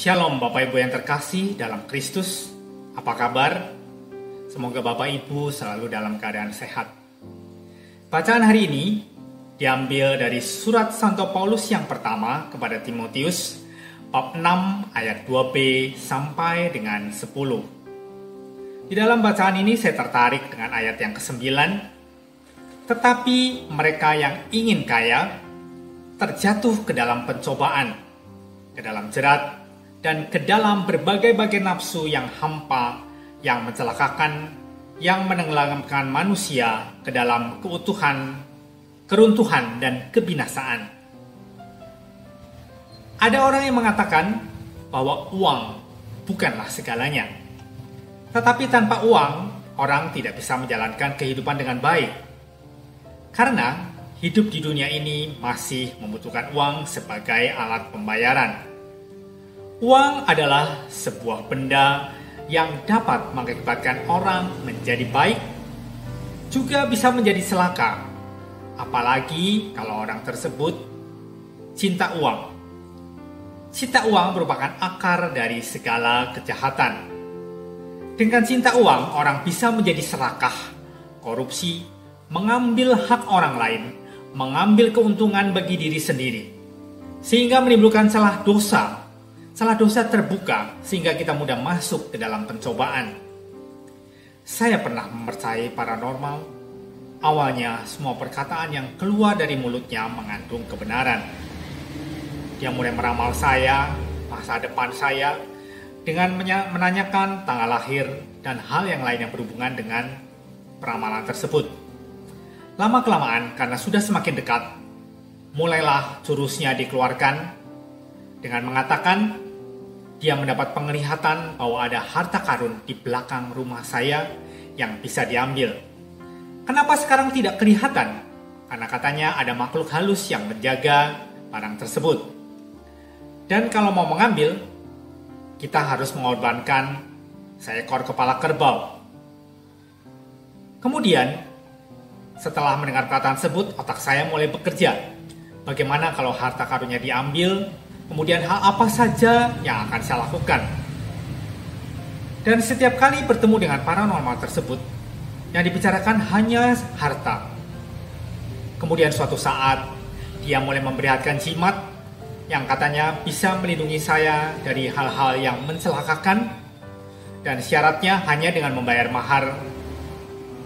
Shalom Bapak Ibu yang terkasih dalam Kristus. Apa kabar? Semoga Bapak Ibu selalu dalam keadaan sehat. Bacaan hari ini diambil dari surat Santo Paulus yang pertama kepada Timotius, bab 6 ayat 2b sampai dengan 10. Di dalam bacaan ini saya tertarik dengan ayat yang ke-9. Tetapi mereka yang ingin kaya terjatuh ke dalam pencobaan, ke dalam jerat, dan ke dalam berbagai-bagai nafsu yang hampa, yang mencelakakan, yang menenggelamkan manusia ke dalam keruntuhan dan kebinasaan. Ada orang yang mengatakan bahwa uang bukanlah segalanya. Tetapi tanpa uang, orang tidak bisa menjalankan kehidupan dengan baik. Karena hidup di dunia ini masih membutuhkan uang sebagai alat pembayaran. Uang adalah sebuah benda yang dapat mengakibatkan orang menjadi baik, juga bisa menjadi celaka. Apalagi kalau orang tersebut cinta uang. Cinta uang merupakan akar dari segala kejahatan. Dengan cinta uang, orang bisa menjadi serakah, korupsi, mengambil hak orang lain, mengambil keuntungan bagi diri sendiri, sehingga menimbulkan celah dosa terbuka sehingga kita mudah masuk ke dalam pencobaan. Saya pernah mempercayai paranormal. Awalnya semua perkataan yang keluar dari mulutnya mengandung kebenaran. Dia mulai meramal saya, masa depan saya, dengan menanyakan tanggal lahir dan hal yang lain yang berhubungan dengan peramalan tersebut. Lama-kelamaan karena sudah semakin dekat, mulailah jurusnya dikeluarkan dengan mengatakan dia mendapat penglihatan bahwa ada harta karun di belakang rumah saya yang bisa diambil. Kenapa sekarang tidak kelihatan? Karena katanya ada makhluk halus yang menjaga barang tersebut. Dan kalau mau mengambil, kita harus mengorbankan seekor kepala kerbau. Kemudian, setelah mendengar perkataan tersebut, otak saya mulai bekerja. Bagaimana kalau harta karunnya diambil? Kemudian hal apa saja yang akan saya lakukan? Dan setiap kali bertemu dengan paranormal tersebut, yang dibicarakan hanya harta. Kemudian suatu saat, dia mulai memperlihatkan jimat yang katanya bisa melindungi saya dari hal-hal yang mencelakakan, dan syaratnya hanya dengan membayar mahar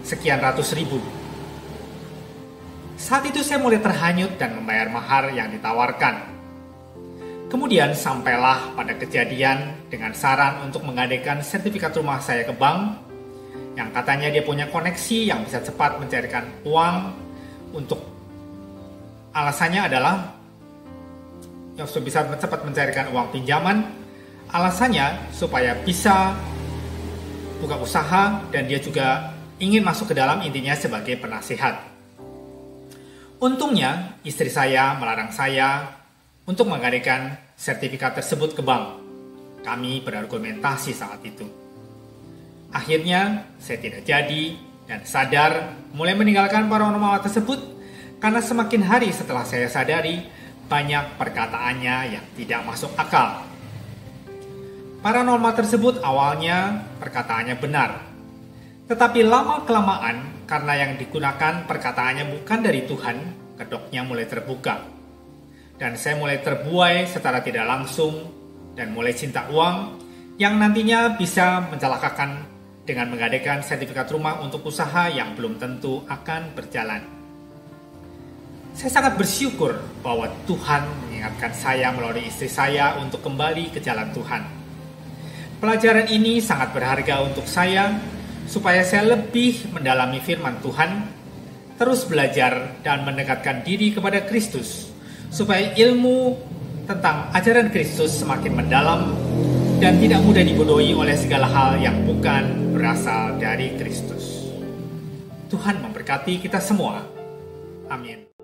sekian ratus ribu. Saat itu saya mulai terhanyut dan membayar mahar yang ditawarkan. Kemudian sampailah pada kejadian dengan saran untuk menggadaikan sertifikat rumah saya ke bank, yang katanya dia punya koneksi yang bisa cepat mencairkan uang. Untuk alasannya adalah yang bisa cepat mencairkan uang pinjaman. Alasannya supaya bisa buka usaha, dan dia juga ingin masuk ke dalam, intinya sebagai penasihat. Untungnya istri saya melarang saya untuk menggadaikan sertifikat tersebut ke bank. Kami berargumentasi saat itu. Akhirnya saya tidak jadi dan sadar mulai meninggalkan paranormal tersebut, karena semakin hari setelah saya sadari banyak perkataannya yang tidak masuk akal. Paranormal tersebut awalnya perkataannya benar, tetapi lama-kelamaan karena yang digunakan perkataannya bukan dari Tuhan, kedoknya mulai terbuka. Dan saya mulai terbuai secara tidak langsung dan mulai cinta uang yang nantinya bisa mencelakakan dengan menggadaikan sertifikat rumah untuk usaha yang belum tentu akan berjalan. Saya sangat bersyukur bahwa Tuhan mengingatkan saya melalui istri saya untuk kembali ke jalan Tuhan. Pelajaran ini sangat berharga untuk saya supaya saya lebih mendalami firman Tuhan, terus belajar dan mendekatkan diri kepada Kristus, supaya ilmu tentang ajaran Kristus semakin mendalam dan tidak mudah dibodohi oleh segala hal yang bukan berasal dari Kristus. Tuhan memberkati kita semua. Amin.